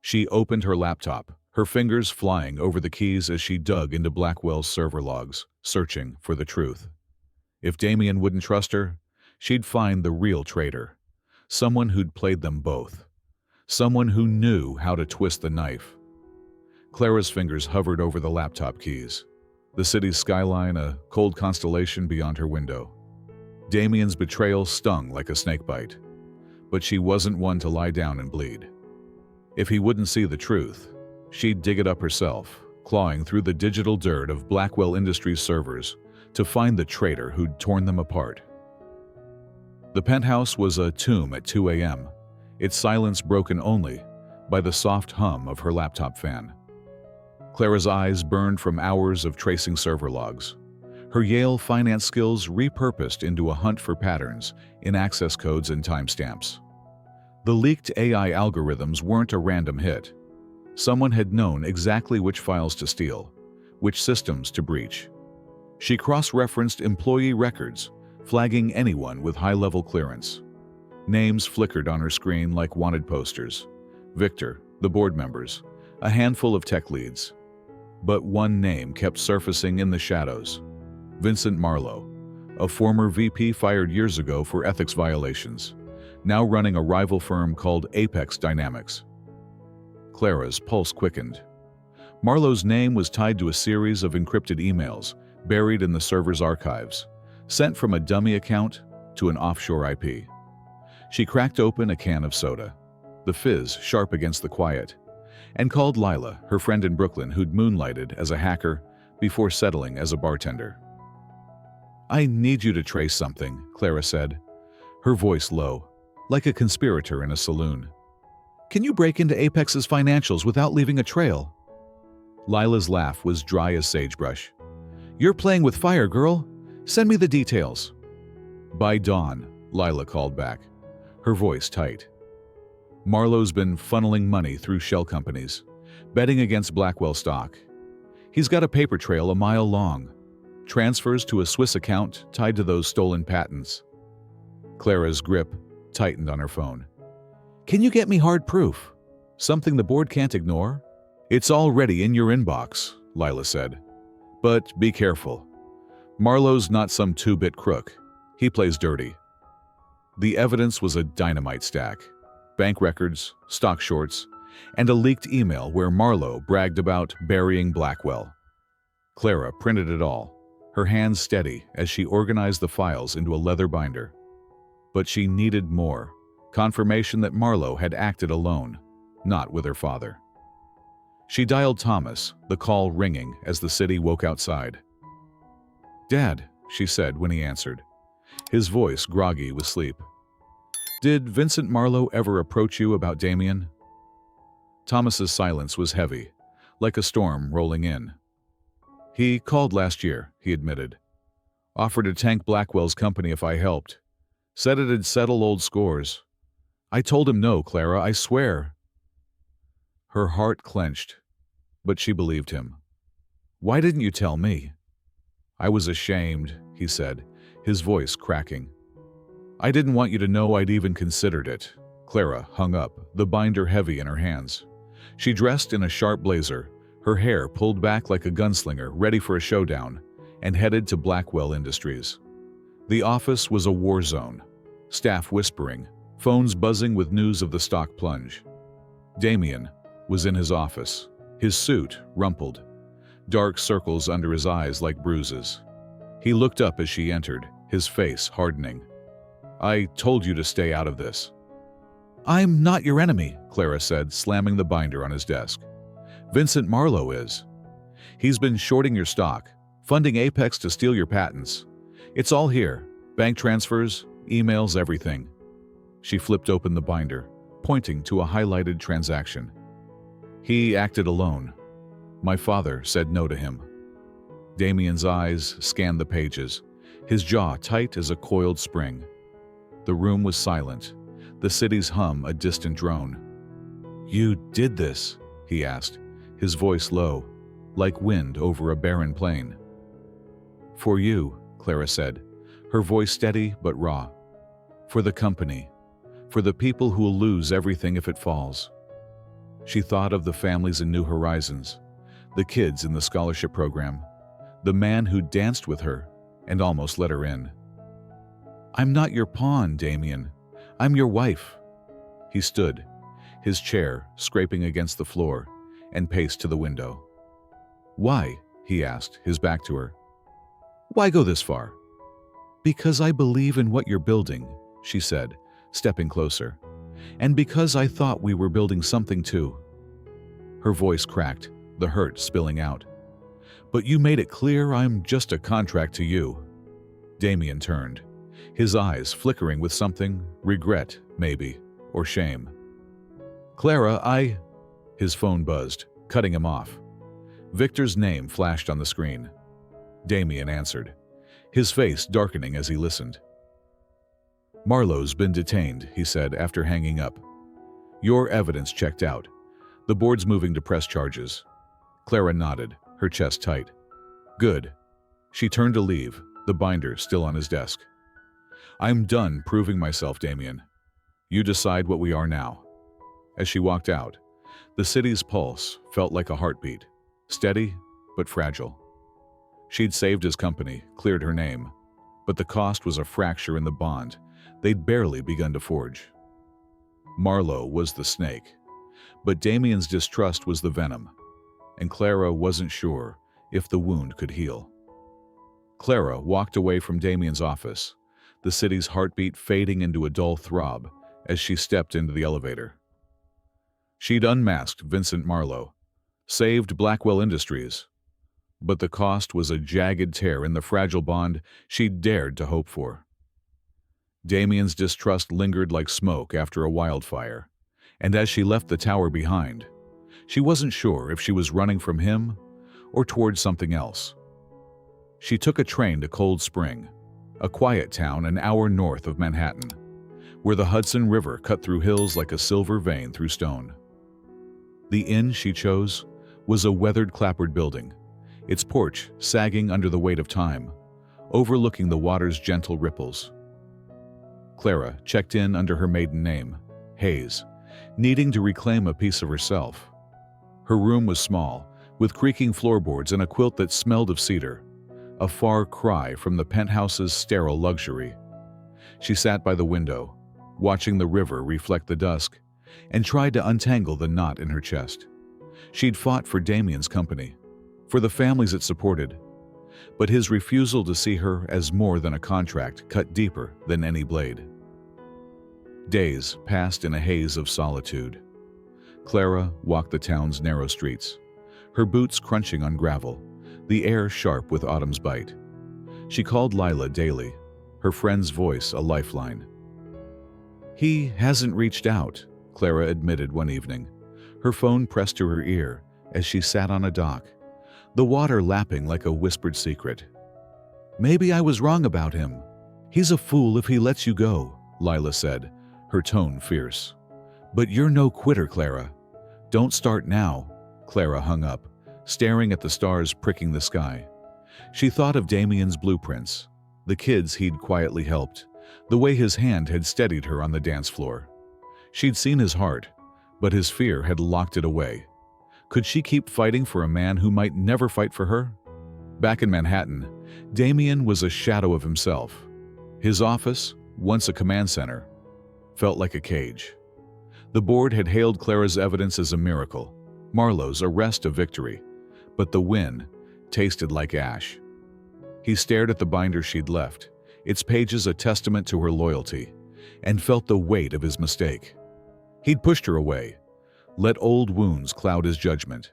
She opened her laptop, her fingers flying over the keys as she dug into Blackwell's server logs, searching for the truth. If Damien wouldn't trust her, she'd find the real traitor, someone who'd played them both, someone who knew how to twist the knife. Clara's fingers hovered over the laptop keys, the city's skyline a cold constellation beyond her window. Damien's betrayal stung like a snakebite, but she wasn't one to lie down and bleed. If he wouldn't see the truth, she'd dig it up herself, clawing through the digital dirt of Blackwell Industries servers to find the traitor who'd torn them apart. The penthouse was a tomb at 2 a.m., its silence broken only by the soft hum of her laptop fan. Clara's eyes burned from hours of tracing server logs, her Yale finance skills repurposed into a hunt for patterns in access codes and timestamps. The leaked AI algorithms weren't a random hit. Someone had known exactly which files to steal, which systems to breach. She cross-referenced employee records, flagging anyone with high-level clearance. Names flickered on her screen like wanted posters. Victor, the board members, a handful of tech leads. But one name kept surfacing in the shadows. Vincent Marlowe, a former VP fired years ago for ethics violations, now running a rival firm called Apex Dynamics. Clara's pulse quickened. Marlowe's name was tied to a series of encrypted emails buried in the server's archives, sent from a dummy account to an offshore IP. She cracked open a can of soda, the fizz sharp against the quiet, and called Lila, her friend in Brooklyn who'd moonlighted as a hacker before settling as a bartender. "I need you to trace something," Clara said, her voice low, like a conspirator in a saloon. "Can you break into Apex's financials without leaving a trail?" Lila's laugh was dry as sagebrush. "You're playing with fire, girl. Send me the details." "By dawn," Lila called back, her voice tight. "Marlowe's been funneling money through shell companies, betting against Blackwell stock. He's got a paper trail a mile long, transfers to a Swiss account tied to those stolen patents." Clara's grip tightened on her phone. "Can you get me hard proof? Something the board can't ignore?" "It's already in your inbox," Lila said. "But be careful. Marlowe's not some two-bit crook. He plays dirty." The evidence was a dynamite stack. Bank records, stock shorts, and a leaked email where Marlowe bragged about burying Blackwell. Clara printed it all, her hands steady as she organized the files into a leather binder. But she needed more, confirmation that Marlowe had acted alone, not with her father. She dialed Thomas, the call ringing as the city woke outside. "Dad," she said when he answered, his voice groggy with sleep. "Did Vincent Marlowe ever approach you about Damien?" Thomas's silence was heavy, like a storm rolling in. "He called last year," he admitted. "Offered to tank Blackwell's company if I helped. Said it'd settle old scores. I told him no, Clara, I swear." Her heart clenched, but she believed him. "Why didn't you tell me?" "I was ashamed," he said, his voice cracking. "I didn't want you to know I'd even considered it." Clara hung up, the binder heavy in her hands. She dressed in a sharp blazer, her hair pulled back like a gunslinger ready for a showdown, and headed to Blackwell Industries. The office was a war zone, staff whispering, phones buzzing with news of the stock plunge. Damien was in his office, his suit rumpled, dark circles under his eyes like bruises. He looked up as she entered, his face hardening. "I told you to stay out of this." "I'm not your enemy," Clara said, slamming the binder on his desk. "Vincent Marlowe is. He's been shorting your stock, funding Apex to steal your patents. It's all here, bank transfers, emails, everything." She flipped open the binder, pointing to a highlighted transaction. "He acted alone. My father said no to him." Damien's eyes scanned the pages, his jaw tight as a coiled spring. The room was silent, the city's hum a distant drone. "You did this?" he asked, his voice low, like wind over a barren plain. "For you," Clara said, her voice steady but raw. "For the company. For the people who'll lose everything if it falls." She thought of the families in New Horizons, the kids in the scholarship program, the man who danced with her and almost let her in. "I'm not your pawn, Damien. I'm your wife." He stood, his chair scraping against the floor, and paced to the window. "Why?" he asked, his back to her. "Why go this far?" "Because I believe in what you're building," she said, stepping closer. "And because I thought we were building something too." Her voice cracked, the hurt spilling out. "But you made it clear I'm just a contract to you." Damien turned, his eyes flickering with something, regret, maybe, or shame. "Clara, His phone buzzed, cutting him off. Victor's name flashed on the screen. Damien answered, his face darkening as he listened. "Marlowe's been detained," he said after hanging up. "Your evidence checked out. The board's moving to press charges." Clara nodded, her chest tight. "Good." She turned to leave, the binder still on his desk. "I'm done proving myself, Damien. You decide what we are now." As she walked out, the city's pulse felt like a heartbeat, steady but fragile. She'd saved his company, cleared her name, but the cost was a fracture in the bond they'd barely begun to forge. Marlowe was the snake, but Damien's distrust was the venom, and Clara wasn't sure if the wound could heal. Clara walked away from Damien's office, the city's heartbeat fading into a dull throb as she stepped into the elevator. She'd unmasked Vincent Marlowe, saved Blackwell Industries, but the cost was a jagged tear in the fragile bond she'd dared to hope for. Damien's distrust lingered like smoke after a wildfire, and as she left the tower behind, she wasn't sure if she was running from him or towards something else. She took a train to Cold Spring, a quiet town an hour north of Manhattan, where the Hudson River cut through hills like a silver vein through stone. The inn she chose was a weathered clapboard building, its porch sagging under the weight of time, overlooking the water's gentle ripples. Clara checked in under her maiden name, Hayes, needing to reclaim a piece of herself. Her room was small, with creaking floorboards and a quilt that smelled of cedar, a far cry from the penthouse's sterile luxury. She sat by the window, watching the river reflect the dusk, and tried to untangle the knot in her chest. She'd fought for Damien's company, for the families it supported, but his refusal to see her as more than a contract cut deeper than any blade. Days passed in a haze of solitude. Clara walked the town's narrow streets, her boots crunching on gravel, the air sharp with autumn's bite. She called Lila daily, her friend's voice a lifeline. "He hasn't reached out," Clara admitted one evening, her phone pressed to her ear as she sat on a dock, the water lapping like a whispered secret. "Maybe I was wrong about him. He's a fool if he lets you go," Lila said, her tone fierce. "But you're no quitter, Clara. Don't start now." Clara hung up, staring at the stars pricking the sky. She thought of Damien's blueprints, the kids he'd quietly helped, the way his hand had steadied her on the dance floor. She'd seen his heart, but his fear had locked it away. Could she keep fighting for a man who might never fight for her? Back in Manhattan, Damien was a shadow of himself. His office, once a command center, felt like a cage. The board had hailed Clara's evidence as a miracle, Marlowe's arrest a victory, but the win tasted like ash. He stared at the binder she'd left, its pages a testament to her loyalty, and felt the weight of his mistake. He'd pushed her away, let old wounds cloud his judgment,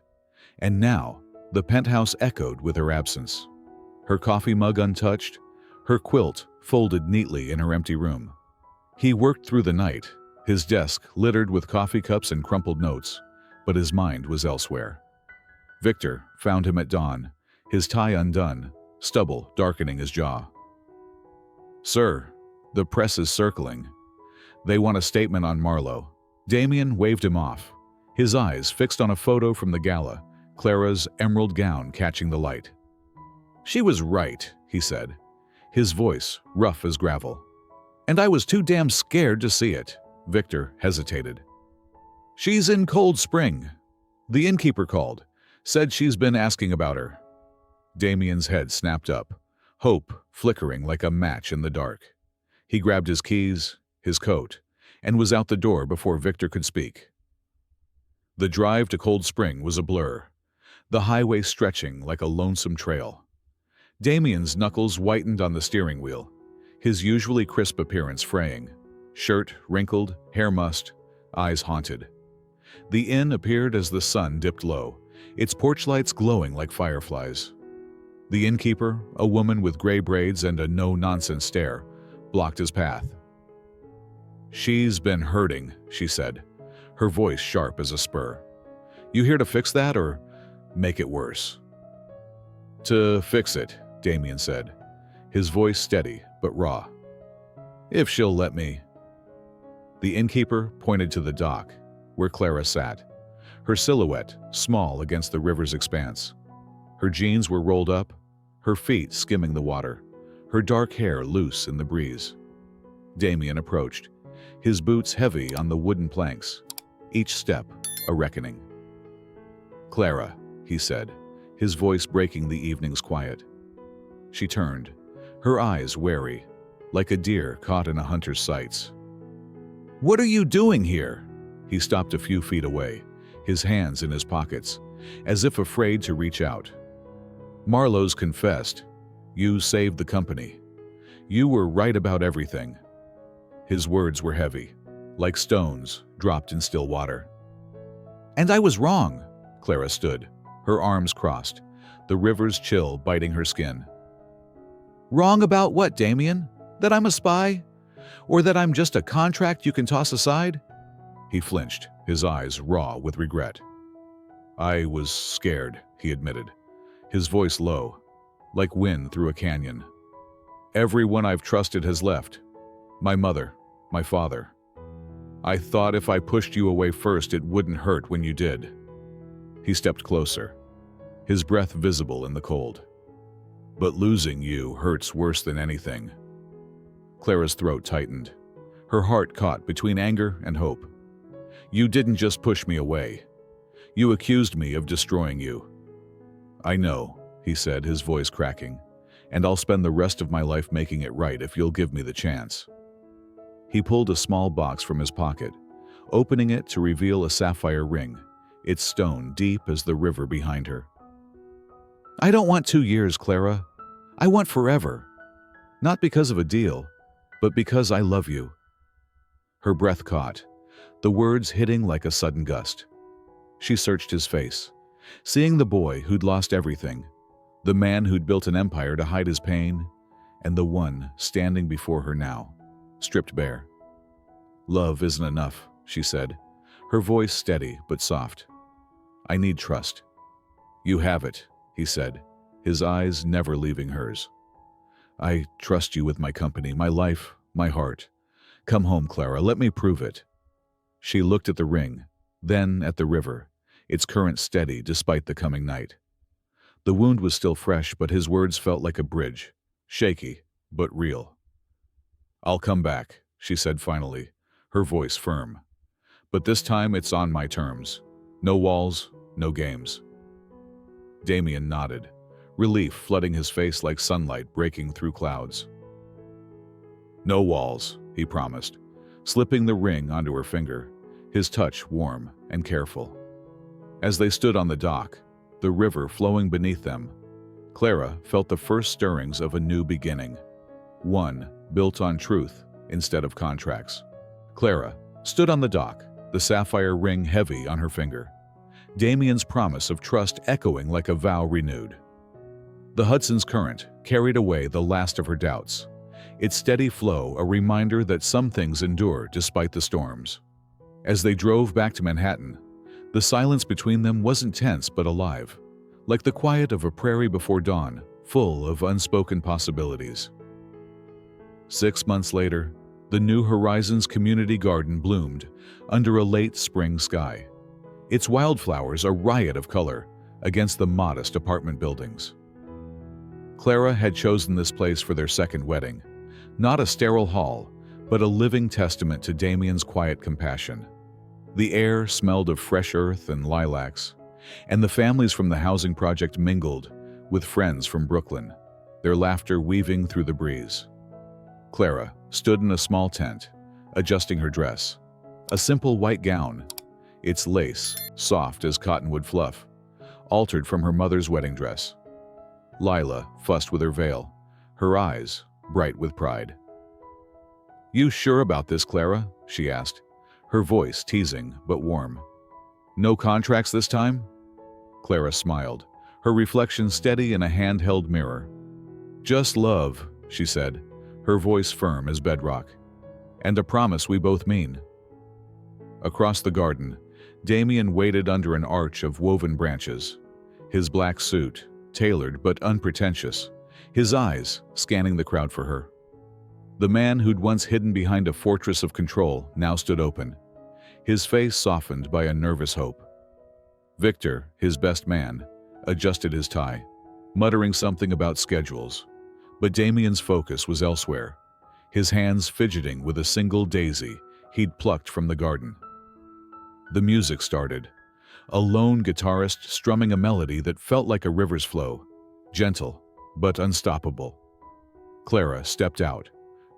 and now the penthouse echoed with her absence. Her coffee mug untouched, her quilt folded neatly in her empty room. He worked through the night, his desk littered with coffee cups and crumpled notes, but his mind was elsewhere. Victor found him at dawn, his tie undone, stubble darkening his jaw. "Sir, the press is circling. They want a statement on Marlowe." Damien waved him off, his eyes fixed on a photo from the gala, Clara's emerald gown catching the light. "She was right," he said, his voice rough as gravel. "And I was too damn scared to see it." Victor hesitated. "She's in Cold Spring. The innkeeper called, said she's been asking about her." Damien's head snapped up, hope flickering like a match in the dark. He grabbed his keys, his coat, and was out the door before Victor could speak. The drive to Cold Spring was a blur, the highway stretching like a lonesome trail. Damien's knuckles whitened on the steering wheel, his usually crisp appearance fraying, shirt wrinkled, hair mussed, eyes haunted. The inn appeared as the sun dipped low, its porch lights glowing like fireflies. The innkeeper, a woman with gray braids and a no-nonsense stare, blocked his path. "She's been hurting," she said, her voice sharp as a spur. "You here to fix that or make it worse?" "To fix it," Damien said, his voice steady but raw. "If she'll let me." The innkeeper pointed to the dock, where Clara sat, her silhouette small against the river's expanse. Her jeans were rolled up, her feet skimming the water, her dark hair loose in the breeze. Damien approached, his boots heavy on the wooden planks, each step a reckoning. "Clara," he said, his voice breaking the evening's quiet. She turned, her eyes wary, like a deer caught in a hunter's sights. "What are you doing here?" He stopped a few feet away, his hands in his pockets, as if afraid to reach out. "Marlowe's confessed. You saved the company. You were right about everything." His words were heavy, like stones dropped in still water. "And I was wrong." Clara stood, her arms crossed, the river's chill biting her skin. "Wrong about what, Damien? That I'm a spy? Or that I'm just a contract you can toss aside?" He flinched, his eyes raw with regret. "I was scared," he admitted, his voice low, like wind through a canyon. "Everyone I've trusted has left. My mother, my father. I thought if I pushed you away first it wouldn't hurt when you did." He stepped closer, his breath visible in the cold. "But losing you hurts worse than anything." Clara's throat tightened, her heart caught between anger and hope. "You didn't just push me away. You accused me of destroying you." "I know," he said, his voice cracking, "and I'll spend the rest of my life making it right if you'll give me the chance." He pulled a small box from his pocket, opening it to reveal a sapphire ring, its stone deep as the river behind her. "I don't want 2 years, Clara. I want forever. Not because of a deal, but because I love you." Her breath caught, the words hitting like a sudden gust. She searched his face, seeing the boy who'd lost everything, the man who'd built an empire to hide his pain, and the one standing before her now, stripped bare. "Love isn't enough," she said, her voice steady but soft. "I need trust." "You have it," he said, his eyes never leaving hers. "I trust you with my company, my life, my heart. Come home, Clara, let me prove it." She looked at the ring, then at the river, its current steady despite the coming night. The wound was still fresh, but his words felt like a bridge, shaky, but real. "I'll come back," she said finally, her voice firm. "But this time it's on my terms. No walls, no games." Damien nodded, relief flooding his face like sunlight breaking through clouds. "No walls," he promised, slipping the ring onto her finger, his touch warm and careful. As they stood on the dock, the river flowing beneath them, Clara felt the first stirrings of a new beginning, one built on truth instead of contracts. Clara stood on the dock, the sapphire ring heavy on her finger, Damien's promise of trust echoing like a vow renewed. The Hudson's current carried away the last of her doubts, its steady flow a reminder that some things endure despite the storms. As they drove back to Manhattan, the silence between them wasn't tense but alive, like the quiet of a prairie before dawn, full of unspoken possibilities. 6 months later, the New Horizons community garden bloomed under a late spring sky, its wildflowers a riot of color against the modest apartment buildings. Clara had chosen this place for their second wedding, not a sterile hall, but a living testament to Damien's quiet compassion. The air smelled of fresh earth and lilacs, and the families from the housing project mingled with friends from Brooklyn, their laughter weaving through the breeze. Clara stood in a small tent, adjusting her dress, a simple white gown, its lace soft as cottonwood fluff, altered from her mother's wedding dress. Lila fussed with her veil, her eyes bright with pride. "You sure about this, Clara?" she asked, her voice teasing but warm. "No contracts this time?" Clara smiled, her reflection steady in a handheld mirror. "Just love," she said, her voice firm as bedrock. "And a promise we both mean." Across the garden, Damien waited under an arch of woven branches, his black suit, tailored but unpretentious, his eyes scanning the crowd for her. The man who'd once hidden behind a fortress of control now stood open, his face softened by a nervous hope. Victor, his best man, adjusted his tie, muttering something about schedules, but Damien's focus was elsewhere, his hands fidgeting with a single daisy he'd plucked from the garden. The music started, a lone guitarist strumming a melody that felt like a river's flow, gentle but unstoppable. Clara stepped out,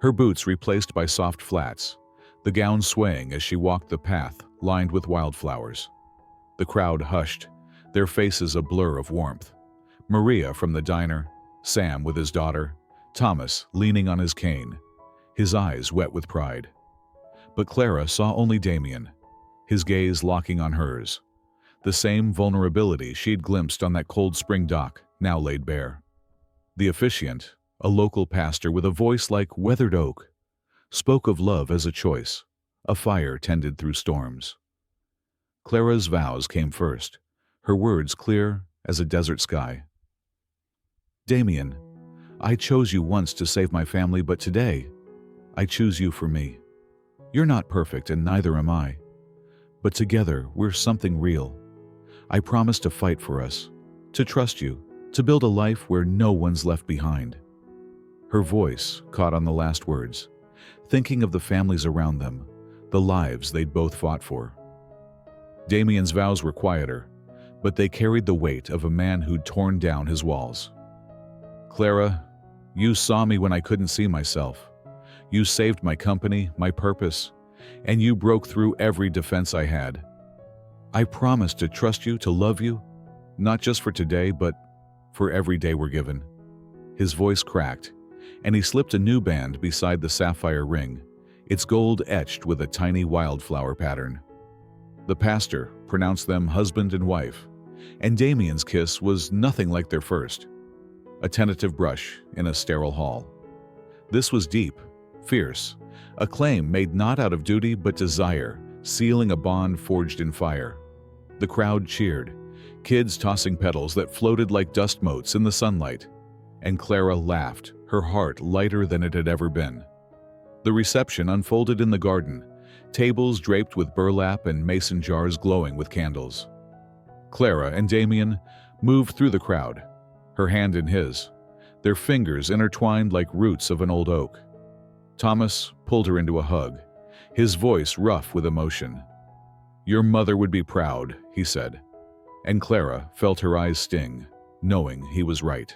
her boots replaced by soft flats, the gown swaying as she walked the path lined with wildflowers. The crowd hushed, their faces a blur of warmth. Maria from the diner, Sam with his daughter, Thomas leaning on his cane, his eyes wet with pride. But Clara saw only Damien, his gaze locking on hers, the same vulnerability she'd glimpsed on that cold spring dock now laid bare. The officiant, a local pastor with a voice like weathered oak, spoke of love as a choice, a fire tended through storms. Clara's vows came first, her words clear as a desert sky. "Damien, I chose you once to save my family, but today, I choose you for me. You're not perfect, and neither am I. But together, we're something real. I promise to fight for us, to trust you, to build a life where no one's left behind." Her voice caught on the last words, thinking of the families around them, the lives they'd both fought for. Damien's vows were quieter, but they carried the weight of a man who'd torn down his walls. "Clara, you saw me when I couldn't see myself. You saved my company, my purpose, and you broke through every defense I had. I promise to trust you, to love you, not just for today, but for every day we're given." His voice cracked, and he slipped a new band beside the sapphire ring, its gold etched with a tiny wildflower pattern. The pastor pronounced them husband and wife, and Damien's kiss was nothing like their first. A tentative brush in a sterile hall. This was deep, fierce, a claim made not out of duty but desire, sealing a bond forged in fire. The crowd cheered, kids tossing petals that floated like dust motes in the sunlight, and Clara laughed, her heart lighter than it had ever been. The reception unfolded in the garden, tables draped with burlap and mason jars glowing with candles. Clara and Damien moved through the crowd, her hand in his, their fingers intertwined like roots of an old oak. Thomas pulled her into a hug, his voice rough with emotion. "Your mother would be proud," he said, and Clara felt her eyes sting, knowing he was right.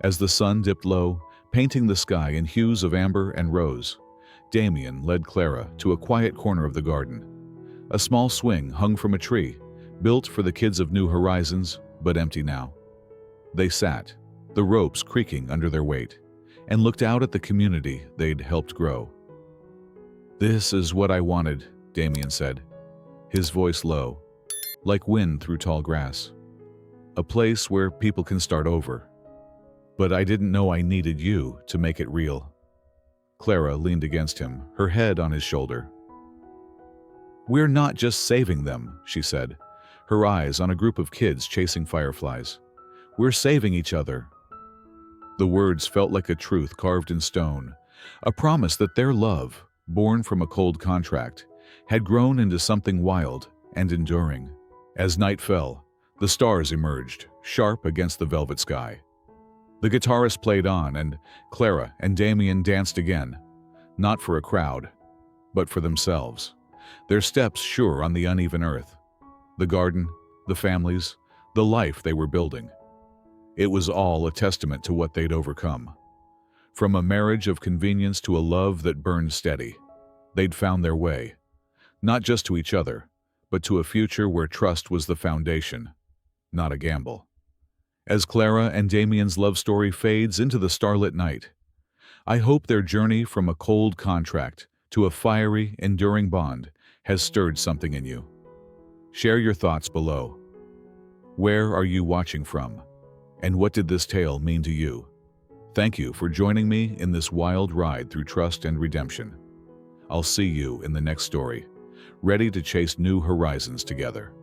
As the sun dipped low, painting the sky in hues of amber and rose, Damien led Clara to a quiet corner of the garden. A small swing hung from a tree, built for the kids of New Horizons, but empty now. They sat, the ropes creaking under their weight, and looked out at the community they'd helped grow. "This is what I wanted," Damien said, his voice low, like wind through tall grass. "A place where people can start over. But I didn't know I needed you to make it real." Clara leaned against him, her head on his shoulder. "We're not just saving them," she said, her eyes on a group of kids chasing fireflies. "We're saving each other." The words felt like a truth carved in stone, a promise that their love, born from a cold contract, had grown into something wild and enduring. As night fell, the stars emerged, sharp against the velvet sky. The guitarist played on, and Clara and Damien danced again, not for a crowd, but for themselves, their steps sure on the uneven earth. The garden, the families, the life they were building. It was all a testament to what they'd overcome. From a marriage of convenience to a love that burned steady, they'd found their way, not just to each other, but to a future where trust was the foundation, not a gamble. As Clara and Damien's love story fades into the starlit night, I hope their journey from a cold contract to a fiery, enduring bond has stirred something in you. Share your thoughts below. Where are you watching from? And what did this tale mean to you? Thank you for joining me in this wild ride through trust and redemption. I'll see you in the next story, ready to chase new horizons together.